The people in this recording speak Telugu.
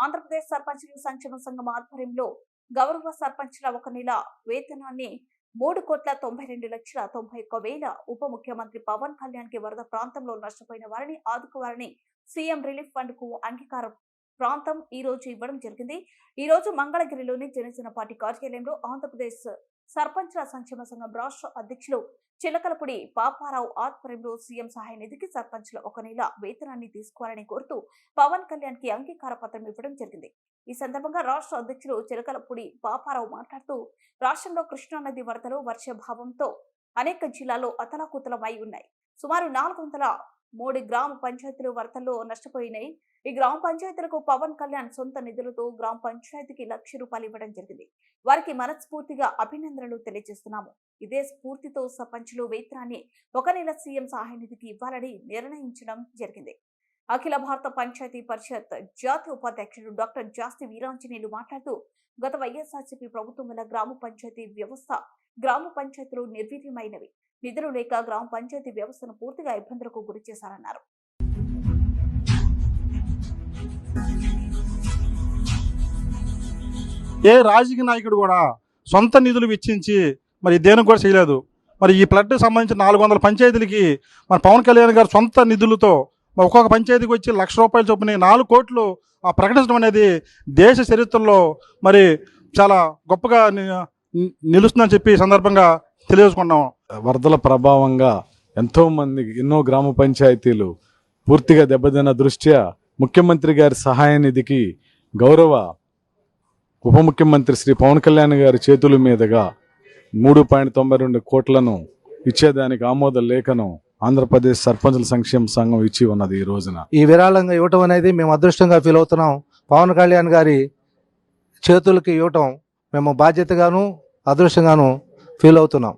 ఆంధ్రప్రదేశ్ సర్పంచుల సంక్షేమ సంఘం ఆధ్వర్యంలో గౌరవ సర్పంచుల ఒక నెల వేతనాన్ని 3,92,91,000 ఉప ముఖ్యమంత్రి పవన్ కళ్యాణ్ కి వరద ప్రాంతంలో నష్టపోయిన వారిని ఆదుకోవాలని సీఎం రిలీఫ్ ఫండ్ కు అంగీకారం ప్రాంతం ఈ రోజు ఇవ్వడం జరిగింది. ఈ రోజు మంగళగిరిలోని జనసేన పార్టీ కార్యాలయంలో ఆంధ్రప్రదేశ్ సర్పంచుల సంక్షేమ సంఘం రాష్ట్ర అధ్యక్షులు చిలకలపూడి పాపారావు ఆధ్వర్యంలో సీఎం సహాయ నిధికి సర్పంచుల ఒక నెల వేతనాన్ని తీసుకోవాలని కోరుతూ పవన్ కళ్యాణ్ కి అంగీకార పత్రం ఇవ్వడం జరిగింది. ఈ సందర్భంగా రాష్ట్ర అధ్యక్షులు చిలకలపూడి పాపారావు మాట్లాడుతూ రాష్ట్రంలో కృష్ణానది వరదలు వర్షాభావంతో అనేక జిల్లాల్లో అతలాకుతలమై ఉన్నాయి. సుమారు 403 గ్రామ పంచాయతీలు వరదల్లో నష్టపోయినాయి. ఈ గ్రామ పంచాయతీలకు పవన్ కళ్యాణ్ సొంత నిధులతో గ్రామ పంచాయతీకి ₹1,00,000 ఇవ్వడం జరిగింది. వారికి మనస్ఫూర్తిగా అభినందనలు తెలియజేస్తున్నాము. ఇదే స్ఫూర్తితో సర్పంచులు వేతనాన్ని ఒక నెల సీఎం సహాయ నిధికి ఇవ్వాలని నిర్ణయించడం జరిగింది. అఖిల భారత పంచాయతీ పరిషత్ జాతీయ ఉపాధ్యక్షుడు డాక్టర్ జాస్తి వీరాంజనేయులు మాట్లాడుతూ గత వైఎస్ఆర్సీపీ ప్రభుత్వం వల్ల గ్రామ పంచాయతీ వ్యవస్థ గ్రామ పంచాయతీలు నిర్వీర్యమైనవి. నిధులు లేక గ్రామ పంచాయతీ వ్యవస్థను పూర్తిగా ఇబ్బందులకు గురి చేశారన్నారు. ఏ రాజకీయ నాయకుడు కూడా సొంత నిధులు వెచ్చించి మరి దేనికి కూడా చేయలేదు. మరి ఈ ఫ్లడ్ సంబంధించిన 400 పంచాయతీలకి మన పవన్ కళ్యాణ్ గారు సొంత నిధులతో ఒక్కొక్క పంచాయతీకి వచ్చి ₹1,00,000 చొప్పున 4 కోట్లు ప్రకటించడం అనేది దేశ చరిత్రలో మరి చాలా గొప్పగా నిలుస్తుందని చెప్పి సందర్భంగా తెలియజేసుకున్నాం. వరదల ప్రభావంగా ఎన్నో గ్రామ పంచాయతీలు పూర్తిగా దెబ్బతిన్న దృష్ట్యా ముఖ్యమంత్రి గారి సహాయ నిధికి గౌరవ ఉప ముఖ్యమంత్రి శ్రీ పవన్ కళ్యాణ్ గారి చేతుల మీదుగా 3.92 కోట్లను ఇచ్చేదానికి ఆమోద లేఖను ఆంధ్రప్రదేశ్ సర్పంచుల సంక్షేమ సంఘం ఇచ్చి ఉన్నది. ఈ రోజున ఈ విరాళంగా ఇవ్వటం అనేది మేము అదృష్టంగా ఫీల్ అవుతున్నాం. పవన్ కళ్యాణ్ గారి చేతులకి ఇవ్వటం మేము బాధ్యతగాను అదృష్టంగాను ఫీల్ అవుతున్నాం.